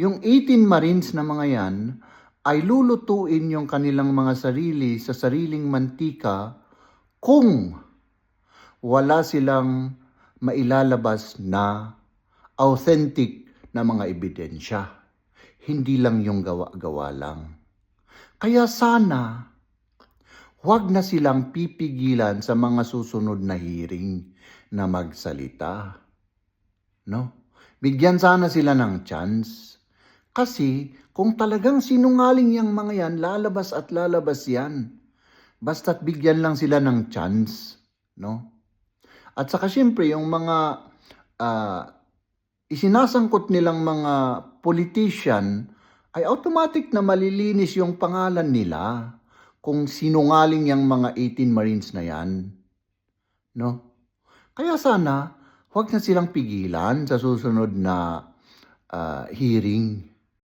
yung 18 Marines na mga yan ay lulutuin yung kanilang mga sarili sa sariling mantika kung wala silang mailalabas na authentic na mga ebidensya. Hindi lang yung gawa-gawa lang. Kaya sana, huwag na silang pipigilan sa mga susunod na hearing na magsalita. No? Bigyan sana sila ng chance. Kasi kung talagang sinungaling yung mga yan, lalabas at lalabas yan. Basta't bigyan lang sila ng chance. No? At saka siyempre, yung mga isinasangkot nilang mga politician, ay automatic na malilinis yung pangalan nila kung sinungaling yung mga 18 Marines na yan. No? Kaya sana, huwag na silang pigilan sa susunod na hearing.